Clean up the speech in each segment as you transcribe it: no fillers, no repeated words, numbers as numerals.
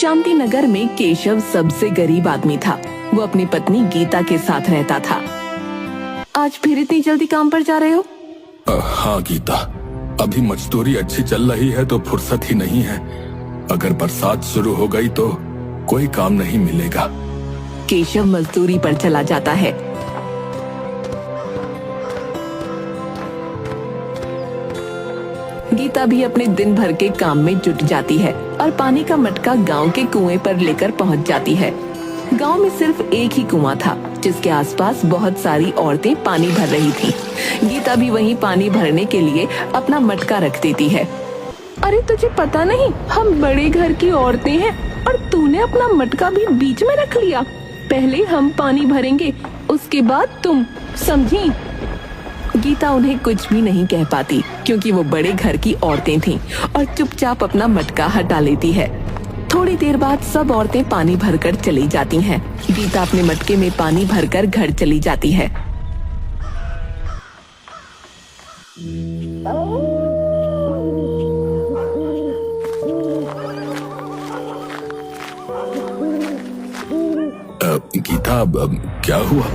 शांति नगर में केशव सबसे गरीब आदमी था। वो अपनी पत्नी गीता के साथ रहता था। आज फिर इतनी जल्दी काम पर जा रहे हो? हाँ गीता, अभी मजदूरी अच्छी चल रही है तो फुर्सत ही नहीं है। अगर बरसात शुरू हो गई तो कोई काम नहीं मिलेगा। केशव मजदूरी पर चला जाता है। गीता भी अपने दिन भर के काम में जुट जाती है और पानी का मटका गांव के कुएं पर लेकर पहुंच जाती है। गांव में सिर्फ एक ही कुआं था जिसके आसपास बहुत सारी औरतें पानी भर रही थीं। गीता भी वहीं पानी भरने के लिए अपना मटका रख देती है। अरे तुझे पता नहीं, हम बड़े घर की औरतें हैं और तूने अपना मटका भी बीच में रख लिया। पहले हम पानी भरेंगे, उसके बाद तुम, समझी? गीता उन्हें कुछ भी नहीं कह पाती क्योंकि वो बड़े घर की औरतें थीं और चुपचाप अपना मटका हटा लेती है। थोड़ी देर बाद सब औरतें पानी भरकर चली जाती हैं। गीता अपने मटके में पानी भरकर घर चली जाती है। गीता, क्या हुआ?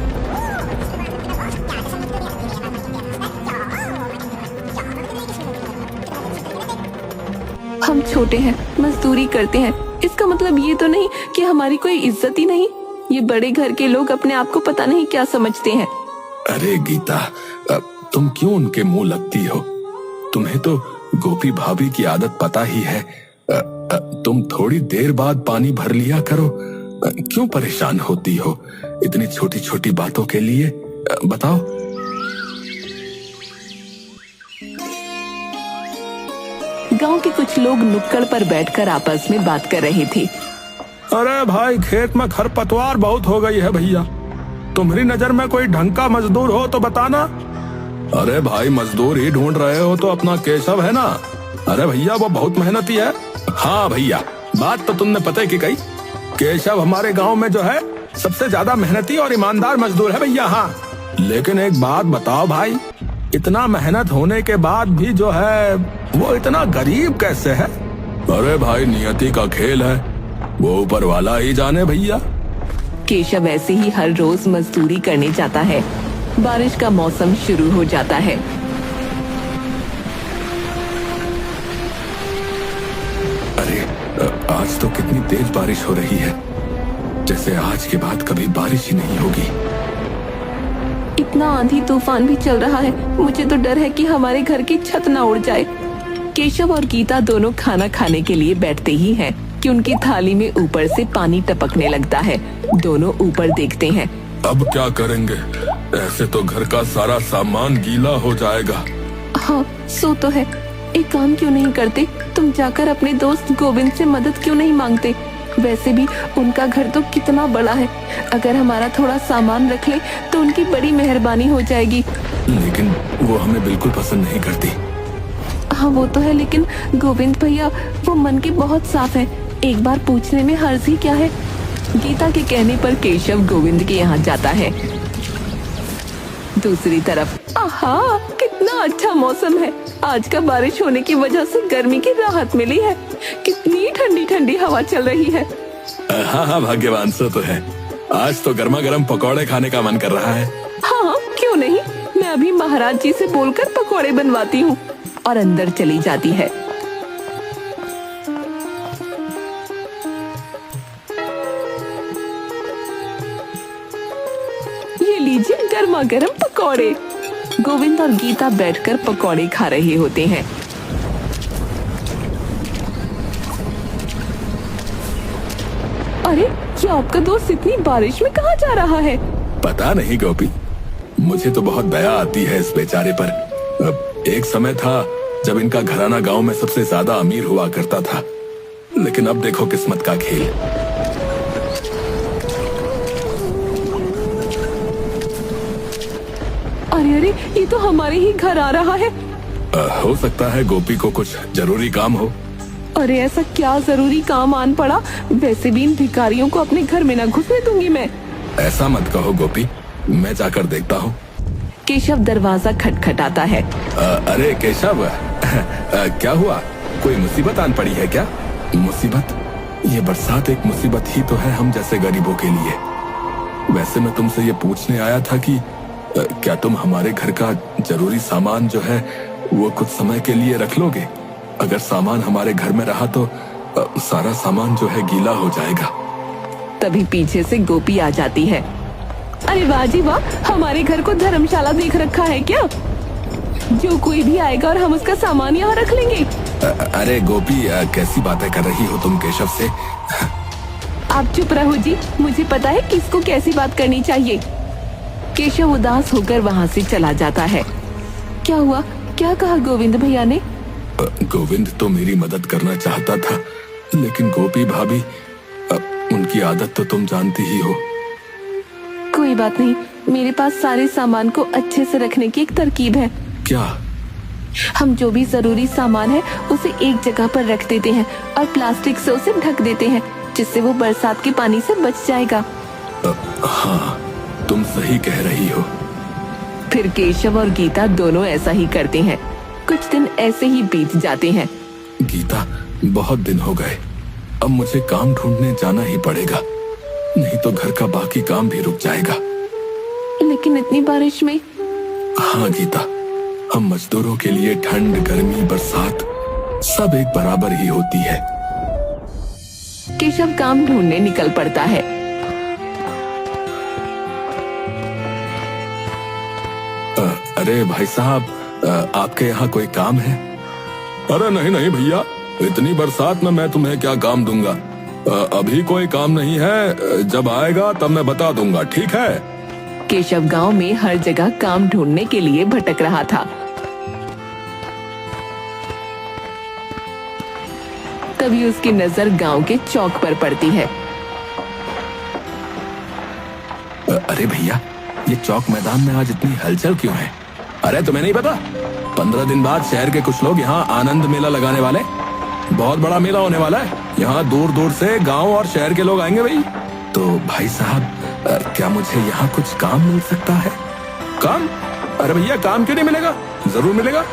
हम छोटे हैं, मजदूरी करते हैं, इसका मतलब ये तो नहीं कि हमारी कोई इज्जत ही नहीं। ये बड़े घर के लोग अपने आप को पता नहीं क्या समझते हैं। अरे गीता, तुम क्यों उनके मुंह लगती हो? तुम्हें तो गोपी भाभी की आदत पता ही है। तुम थोड़ी देर बाद पानी भर लिया करो। क्यों परेशान होती हो इतनी छोटी छोटी बातों के लिए? बताओ। गांव के कुछ लोग नुक्कड़ पर बैठकर आपस में बात कर रहे थे। अरे भाई, खेत में खरपतवार बहुत हो गई है भैया। तुम्हारी नजर में कोई ढंग का मजदूर हो तो बताना। अरे भाई, मजदूर ही ढूंढ रहे हो तो अपना केशव है ना? अरे भैया, वो बहुत मेहनती है। हाँ भैया, बात तो तुमने पता की कही। केशव हमारे गांव में जो है सबसे ज्यादा मेहनती और ईमानदार मजदूर है भैया। हाँ, लेकिन एक बात बताओ भाई, इतना मेहनत होने के बाद भी जो है वो इतना गरीब कैसे है? अरे भाई, नियति का खेल है, वो ऊपर वाला ही जाने भैया। केशव ऐसे ही हर रोज मजदूरी करने जाता है। बारिश का मौसम शुरू हो जाता है। अरे आज तो कितनी तेज बारिश हो रही है, जैसे आज के बाद कभी बारिश ही नहीं होगी। इतना आंधी तूफान भी चल रहा है, मुझे तो डर है कि हमारे घर की छत ना उड़ जाए। केशव और गीता दोनों खाना खाने के लिए बैठते ही हैं कि उनकी थाली में ऊपर से पानी टपकने लगता है। दोनों ऊपर देखते हैं। अब क्या करेंगे? ऐसे तो घर का सारा सामान गीला हो जाएगा। हाँ, सो तो है। एक काम क्यों नहीं करते? तुम जाकर अपने दोस्त गोविंद से मदद क्यों नहीं मांगते? वैसे भी उनका घर तो कितना बड़ा है। अगर हमारा थोड़ा सामान रख ले तो उनकी बड़ी मेहरबानी हो जाएगी। लेकिन वो हमें बिल्कुल पसंद नहीं करती। हाँ वो तो है, लेकिन गोविंद भैया वो मन के बहुत साफ है। एक बार पूछने में हर्ज ही क्या है? गीता के कहने पर केशव गोविंद के यहाँ जाता है। दूसरी तरफ, आहा, कितना अच्छा मौसम है। आज का बारिश होने की वजह से गर्मी की राहत मिली है। कितनी ठंडी ठंडी हवा चल रही है। हाँ हाँ, भाग्यवान सो तो है। आज तो गर्मा गर्म पकौड़े खाने का मन कर रहा है। हाँ, क्यों नहीं। मैं अभी महाराज जी से बोलकर पकौड़े बनवाती हूँ। और अंदर चली जाती है। ये लीजिए गर्मा गर्म पकौड़े। गोविंद और गीता बैठकर पकौड़े खा रहे होते हैं। अरे, ये आपका दोस्त इतनी बारिश में कहाँ जा रहा है? पता नहीं गोपी, मुझे तो बहुत दया आती है इस बेचारे पर। एक समय था जब इनका घराना गांव में सबसे ज्यादा अमीर हुआ करता था, लेकिन अब देखो किस्मत का खेल। अरे अरे, ये तो हमारे ही घर आ रहा है। हो सकता है गोपी को कुछ जरूरी काम हो। अरे ऐसा क्या जरूरी काम आन पड़ा? वैसे भी इन भिखारियों को अपने घर में न घुसने दूंगी मैं। ऐसा मत कहो गोपी, मैं जाकर देखता हूँ। केशव दरवाजा खटखटाता है। अरे केशव, क्या हुआ? कोई मुसीबत आन पड़ी है क्या? मुसीबत? ये बरसात एक मुसीबत ही तो है हम जैसे गरीबों के लिए। वैसे मैं तुमसे ये पूछने आया था कि क्या तुम हमारे घर का जरूरी सामान जो है वो कुछ समय के लिए रख लोगे? अगर सामान हमारे घर में रहा तो सारा सामान जो है गीला हो जाएगा। तभी पीछे से गोपी आ जाती है। अरे वाह जी वाह, हमारे घर को धर्मशाला देख रखा है क्या? जो कोई भी आएगा और हम उसका सामान यहाँ रख लेंगे। अरे गोपी, कैसी बातें कर रही हो तुम केशव से? आप चुप रहो जी, मुझे पता है किसको कैसी बात करनी चाहिए। केशव उदास होकर वहाँ से चला जाता है। क्या हुआ? क्या कहा गोविंद भैया ने? गोविंद तो मेरी मदद करना चाहता था, लेकिन गोपी भाभी, उनकी आदत तो तुम जानती ही हो। कोई बात नहीं, मेरे पास सारे सामान को अच्छे से रखने की एक तरकीब है। क्या? हम जो भी जरूरी सामान है उसे एक जगह पर रख देते हैं और प्लास्टिक से उसे ढक देते हैं, जिससे वो बरसात के पानी से बच जाएगा। हाँ, तुम सही कह रही हो। फिर केशव और गीता दोनों ऐसा ही करते हैं। कुछ दिन ऐसे ही बीत जाते हैं। गीता, बहुत दिन हो गए, अब मुझे काम ढूंढने जाना ही पड़ेगा, नहीं तो घर का बाकी काम भी रुक जाएगा। लेकिन इतनी बारिश में? हाँ गीता, हम मजदूरों के लिए ठंड, गर्मी, बरसात सब एक बराबर ही होती है। केशव काम ढूंढने निकल पड़ता है। अरे भाई साहब, आपके यहाँ कोई काम है? अरे नहीं नहीं भैया, इतनी बरसात में मैं तुम्हें क्या काम दूंगा। अभी कोई काम नहीं है, जब आएगा तब मैं बता दूंगा, ठीक है? केशव गांव में हर जगह काम ढूंढने के लिए भटक रहा था। तभी उसकी नजर गांव के चौक पर पड़ती है। अरे भैया, ये चौक मैदान में आज इतनी हलचल क्यों है? अरे तुम्हें नहीं पता, 15 दिन बाद शहर के कुछ लोग यहाँ आनंद मेला लगाने वाले, बहुत बड़ा मेला होने वाला है। यहाँ दूर दूर से गांव और शहर के लोग आएंगे भाई। तो भाई साहब, क्या मुझे यहाँ कुछ काम मिल सकता है? काम? अरे भैया, काम क्यों नहीं मिलेगा? जरूर मिलेगा।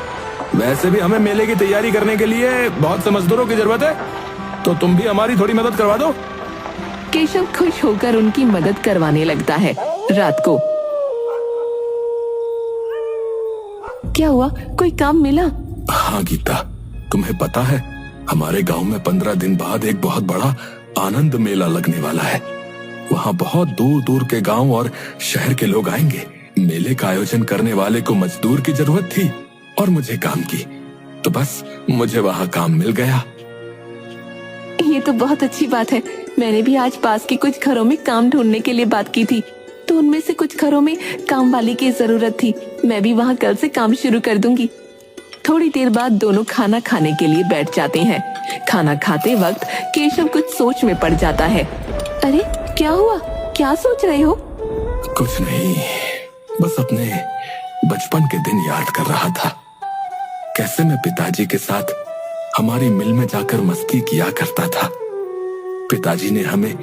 वैसे भी हमें मेले की तैयारी करने के लिए बहुत से मजदूरों की जरूरत है, तो तुम भी हमारी थोड़ी मदद करवा दो। केशव खुश होकर उनकी मदद करवाने लगता है। रात को क्या हुआ? कोई काम मिला? हाँ गीता, तुम्हें पता है हमारे गांव में 15 दिन बाद एक बहुत बड़ा आनंद मेला लगने वाला है। वहाँ बहुत दूर दूर के गांव और शहर के लोग आएंगे। मेले का आयोजन करने वाले को मजदूर की जरूरत थी और मुझे काम की, तो बस मुझे वहाँ काम मिल गया। ये तो बहुत अच्छी बात है। मैंने भी आज पास के कुछ घरों में काम ढूंढने के लिए बात की थी, तो उनमें से कुछ घरों में काम वाली की जरूरत थी। मैं भी वहाँ कल से काम शुरू कर दूंगी। थोड़ी देर बाद दोनों खाना खाने के लिए बैठ जाते हैं। खाना खाते वक्त केशव कुछ सोच में पड़ जाता है। अरे क्या हुआ? क्या सोच रहे हो? कुछ नहीं, बस अपने बचपन के दिन याद कर रहा था। कैसे मैं पिताजी के साथ हमारी मिल में जाकर मस्ती किया करता था। पिताजी ने हमें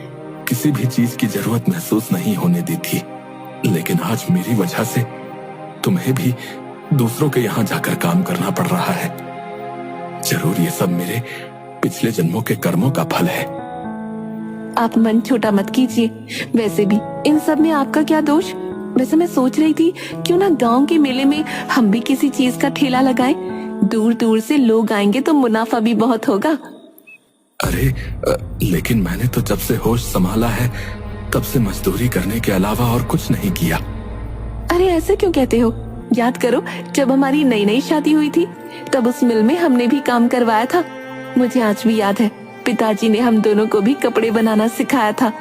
किसी भी चीज की जरूरत महसूस नहीं होने दी थी, लेकिन आज मेरी वजह से तुम्हें भी दूसरों के यहाँ जाकर काम करना पड़ रहा है। जरूर ये सब मेरे पिछले जन्मों के कर्मों का फल है। आप मन छोटा मत कीजिए। वैसे भी इन सब में आपका क्या दोष? वैसे मैं सोच रही थी क्यों ना गांव के मेले में हम भी किसी चीज का ठेला लगाएं। दूर दूर से लोग आएंगे तो मुनाफा भी बहुत होगा। अरे लेकिन मैंने तो जब से होश संभाला है तब से मजदूरी करने के अलावा और कुछ नहीं किया। अरे ऐसे क्यों कहते हो? याद करो, जब हमारी नई नई शादी हुई थी तब उस मिल में हमने भी काम करवाया था। मुझे आज भी याद है, पिताजी ने हम दोनों को भी कपड़े बनाना सिखाया था।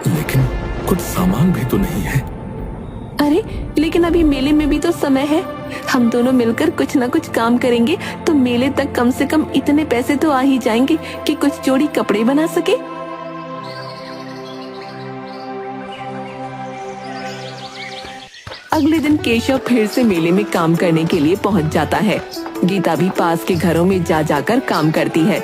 लेकिन कुछ सामान भी तो नहीं है। अरे लेकिन अभी मेले में भी तो समय है। हम दोनों मिलकर कुछ ना कुछ काम करेंगे तो मेले तक कम से कम इतने पैसे तो आ ही जाएंगे कि कुछ जोड़ी कपड़े बना सके। अगले दिन केशव फिर से मेले में काम करने के लिए पहुंच जाता है। गीता भी पास के घरों में जा जाकर काम करती है।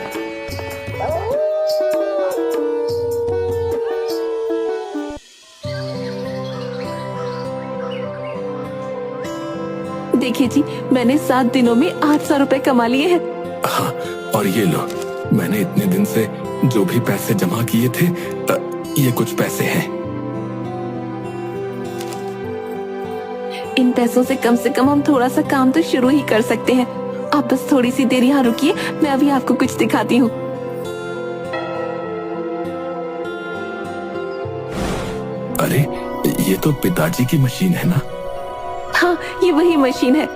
देखिए जी, मैंने 7 दिनों में 800 रुपए कमा लिए हैं। हाँ, और ये लो, मैंने इतने दिन से जो भी पैसे जमा किए थे ये कुछ पैसे हैं। इन पैसों से कम हम थोड़ा सा काम तो शुरू ही कर सकते हैं। आप बस थोड़ी सी देर यहाँ रुकिए, मैं अभी आपको कुछ दिखाती हूँ। अरे ये तो पिताजी की मशीन है ना? हाँ, ये वही मशीन है।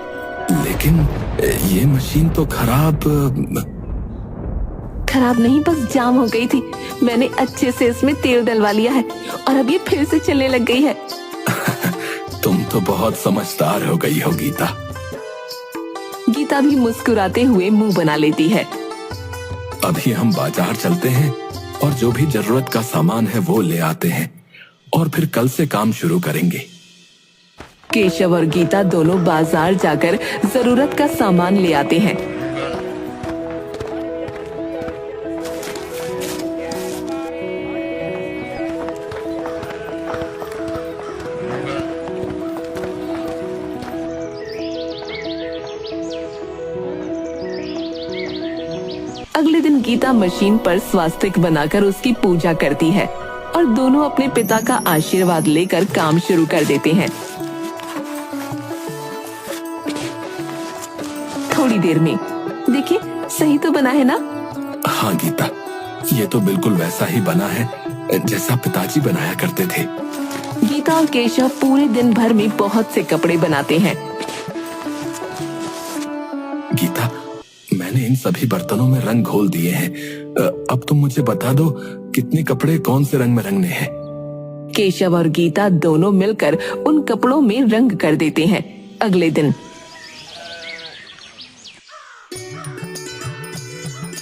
लेकिन ये मशीन तो खराब नहीं, बस जाम हो गई थी। मैंने अच्छे से इसमें तेल डलवा लिया है और अब ये फिर से चलने लग गई है। तुम तो बहुत समझदार हो गई हो गीता। गीता भी मुस्कुराते हुए मुंह बना लेती है। अभी हम बाजार चलते हैं और जो भी जरूरत का सामान है वो ले आते हैं और फिर कल से काम शुरू करेंगे। केशव और गीता दोनों बाजार जाकर जरूरत का सामान ले आते हैं। अगले दिन गीता मशीन पर स्वास्तिक बनाकर उसकी पूजा करती है और दोनों अपने पिता का आशीर्वाद लेकर काम शुरू कर देते हैं। थोड़ी देर में देखिए, सही तो बना है ना? हाँ गीता, ये तो बिल्कुल वैसा ही बना है जैसा पिताजी बनाया करते थे। गीता और केशव पूरे दिन भर में बहुत से कपड़े बनाते हैं। गीता, मैंने इन सभी बर्तनों में रंग घोल दिए हैं। अब तुम मुझे बता दो कितने कपड़े कौन से रंग में रंगने हैं। केशव और गीता दोनों मिलकर उन कपड़ों में रंग कर देते हैं। अगले दिन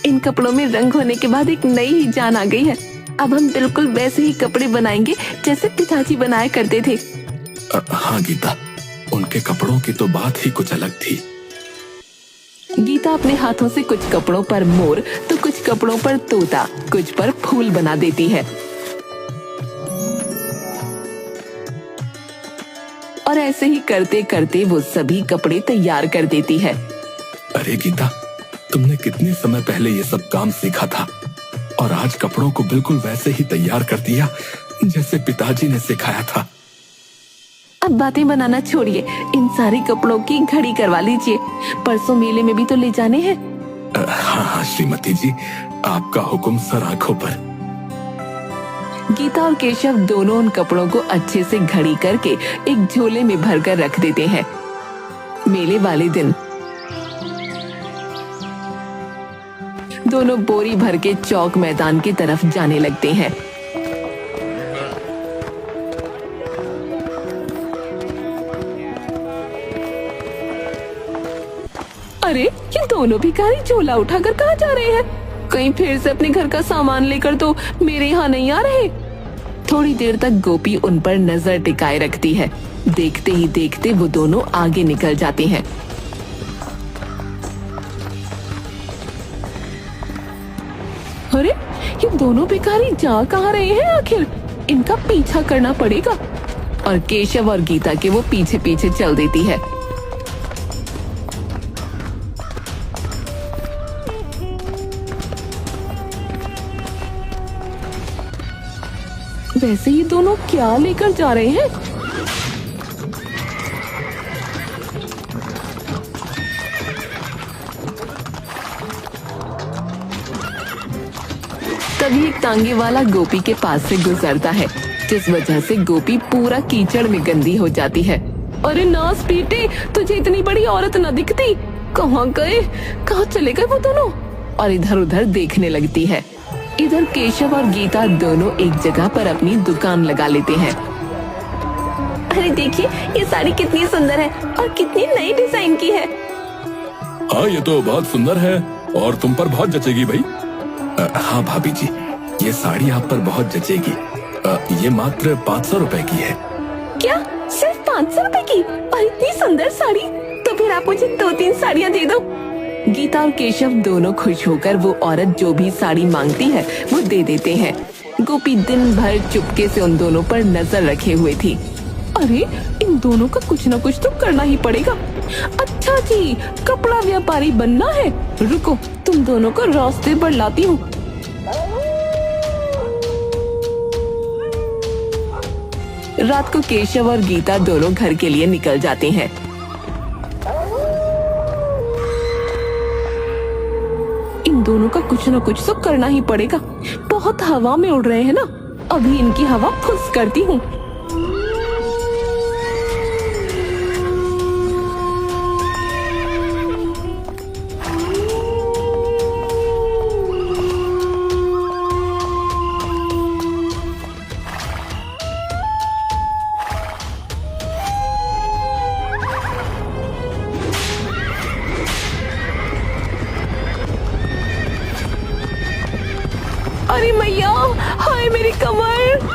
इन कपड़ों में रंग होने के बाद एक नई ही जान आ गई है। अब हम बिल्कुल वैसे ही कपड़े बनाएंगे जैसे पिताजी बनाया करते थे। हाँ गीता, उनके कपड़ों की तो बात ही कुछ अलग थी। गीता अपने हाथों से कुछ कपड़ों पर मोर तो कुछ कपड़ों पर तोता, कुछ पर फूल बना देती है और ऐसे ही करते करते वो सभी कपड़े तैयार कर देती है। अरे गीता, तुमने कितने समय पहले ये सब काम सीखा था और आज कपड़ों को बिल्कुल वैसे ही तैयार कर दिया जैसे पिताजी ने सिखाया था। अब बातें बनाना छोड़िए, इन सारे कपड़ों की घड़ी करवा लीजिए। परसों मेले में भी तो ले जाने हैं। हाँ श्रीमती जी, आपका हुक्म सर आंखों पर। गीता और केशव दोनों उन कपड़ों को अच्छे से घड़ी करके एक झोले में भरकर रख देते हैं। मेले वाले दिन दोनों बोरी भर के चौक मैदान की तरफ जाने लगते हैं। अरे ये दोनों भिखारी झोला उठाकर कहाँ जा रहे हैं? कहीं फिर से अपने घर का सामान लेकर तो मेरे यहाँ नहीं आ रहे। थोड़ी देर तक गोपी उन पर नजर टिकाए रखती है। देखते ही देखते वो दोनों आगे निकल जाते हैं। अरे ये दोनों भिखारी जा कहाँ रहे हैं आखिर? इनका पीछा करना पड़ेगा। और केशव और गीता के वो पीछे पीछे चल देती है। वैसे ये दोनों क्या लेकर जा रहे हैं? तभी एक तांगे वाला गोपी के पास से गुजरता है, जिस वजह से गोपी पूरा कीचड़ में गंदी हो जाती है। अरे नास पीटे, तुझे इतनी बड़ी औरत न दिखती? कहाँ गए? कहाँ चले गए वो दोनों? और इधर उधर देखने लगती है। इधर केशव और गीता दोनों एक जगह पर अपनी दुकान लगा लेते हैं। अरे देखिए, ये साड़ी कितनी सुंदर है और कितनी नई डिजाइन की है। हाँ ये तो बहुत सुंदर है और तुम पर बहुत जचेगी भाई। हाँ भाभी जी, ये साड़ी आप पर बहुत जचेगी। ये मात्र 500 रुपए की है। क्या सिर्फ 500 रुपए की? और इतनी सुंदर साड़ी? तो फिर आप मुझे 2-3 साड़ियाँ दे दो। गीता और केशव दोनों खुश होकर वो औरत जो भी साड़ी मांगती है वो दे देते हैं। गोपी दिन भर चुपके से उन दोनों पर नजर रखे हुए थी। अरे इन दोनों का कुछ न कुछ तो करना ही पड़ेगा। अच्छा जी, कपड़ा व्यापारी बनना है। रुको, तुम दोनों को रास्ते पर लाती हूँ। रात को केशव और गीता दोनों घर के लिए निकल जाते हैं। इन दोनों का कुछ न कुछ तो करना ही पड़ेगा। बहुत हवा में उड़ रहे हैं ना, अभी इनकी हवा फुस करती हूँ। अरे मैया, हाय मेरी कमर।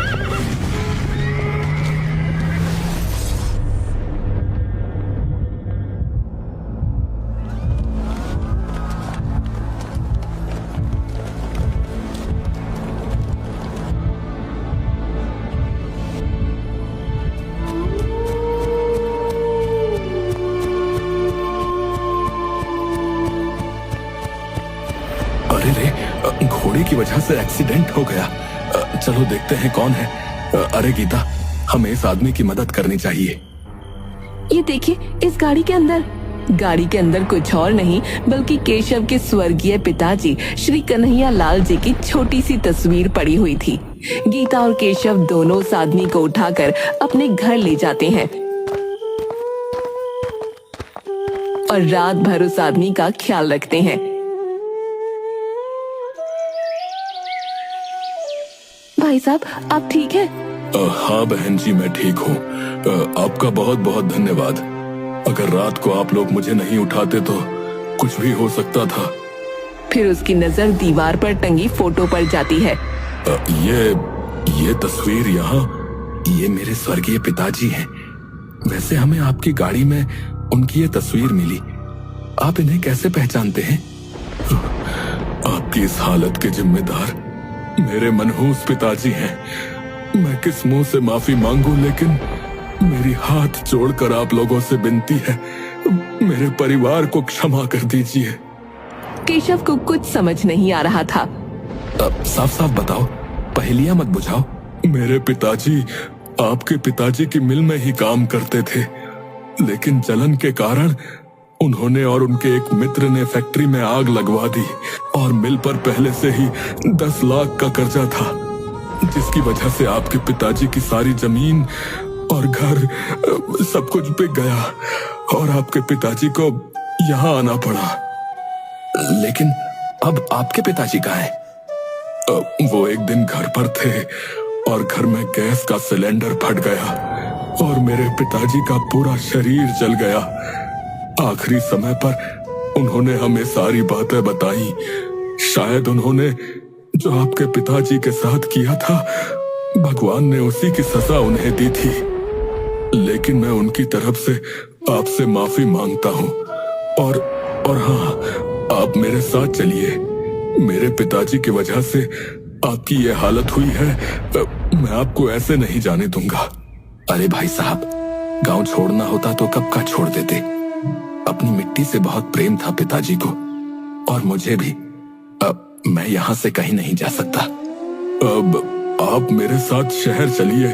अरे रे, घोड़े की वजह से एक्सीडेंट हो गया। चलो देखते हैं कौन है। अरे गीता, हमें इस आदमी की मदद करनी चाहिए। ये देखिए, इस गाड़ी के अंदर कुछ और नहीं बल्कि केशव के स्वर्गीय पिताजी श्री कन्हैया लाल जी की छोटी सी तस्वीर पड़ी हुई थी। गीता और केशव दोनों उस आदमी को उठाकर अपने घर ले जाते हैं और रात भर उस आदमी का ख्याल रखते हैं। भाई साहब, आप ठीक हैं? हाँ बहन जी, मैं ठीक हूँ। आपका बहुत बहुत धन्यवाद। अगर रात को आप लोग मुझे नहीं उठाते तो कुछ भी हो सकता था। फिर उसकी नजर दीवार पर टंगी फोटो पर जाती है। ये तस्वीर यहाँ, ये मेरे स्वर्गीय पिताजी हैं। वैसे हमें आपकी गाड़ी में उनकी ये तस्वीर मिली। आप इन्हें कैसे पहचानते हैं? आपकी इस हालत के जिम्मेदार मेरे मनहूस पिताजी हैं। मैं किस मुंह से माफी मांगू, लेकिन मेरी हाथ जोड़कर आप लोगों से विनती है, मेरे परिवार को क्षमा कर दीजिए। केशव को कुछ समझ नहीं आ रहा था। साफ साफ बताओ, पहेलियां मत बुझाओ। मेरे पिताजी आपके पिताजी की मिल में ही काम करते थे, लेकिन जलन के कारण उन्होंने और उनके एक मित्र ने फैक्ट्री में आग लगवा दी और मिल पर पहले से ही 10 लाख का कर्जा था, जिसकी वजह से आपके पिताजी की सारी जमीन और घर सब कुछ बिक गया और आपके पिताजी को यहाँ आना पड़ा। लेकिन अब आपके पिताजी कहाँ हैं? वो एक दिन घर पर थे और घर में गैस का सिलेंडर फट गया और मेरे पिताजी का पूरा शरीर जल गया। आखिरी समय पर उन्होंने हमें सारी बातें बताई। शायद उन्होंने जो आपके पिताजी के साथ किया था, भगवान ने उसी की सजा उन्हें दी थी। लेकिन मैं उनकी तरफ से आपसे माफी मांगता हूँ। और हाँ, आप मेरे साथ चलिए। मेरे पिताजी की वजह से आपकी ये हालत हुई है, मैं आपको ऐसे नहीं जाने दूंगा। अरे भाई साहब, गांव छोड़ना होता तो कब का छोड़ देते। अपनी मिट्टी से बहुत प्रेम था पिताजी को, और मुझे भी। अब मैं यहाँ से कहीं नहीं जा सकता। अब आप मेरे साथ शहर चलिए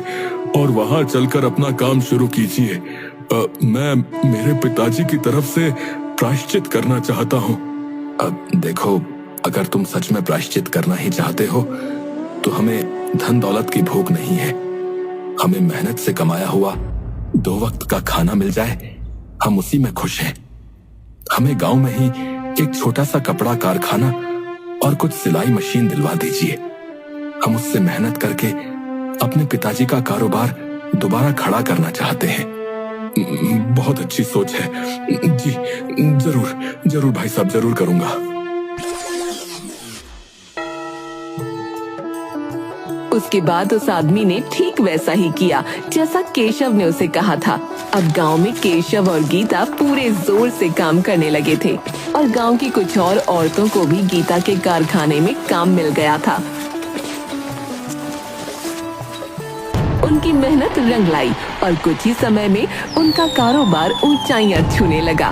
और वहां चलकर अपना काम शुरू कीजिए। मैं मेरे पिताजी की तरफ से प्रायश्चित करना चाहता हूँ। अब देखो, अगर तुम सच में प्रायश्चित करना ही चाहते हो तो हमें धन दौलत की भूख नहीं है। हमें मेहनत से कमाया हुआ 2 वक्त का खाना मिल जाए, हम उसी में खुश हैं। हमें गांव में ही एक छोटा सा कपड़ा कारखाना और कुछ सिलाई मशीन दिलवा दीजिए। हम उससे मेहनत करके अपने पिताजी का कारोबार दोबारा खड़ा करना चाहते हैं। बहुत अच्छी सोच है जी। जरूर भाई साहब, जरूर करूंगा। उसके बाद उस आदमी ने ठीक वैसा ही किया जैसा केशव ने उसे कहा था। अब गांव में केशव और गीता पूरे जोर से काम करने लगे थे और गांव की कुछ और औरतों को भी गीता के कारखाने में काम मिल गया था। उनकी मेहनत रंग लाई और कुछ ही समय में उनका कारोबार ऊंचाइयां छूने लगा।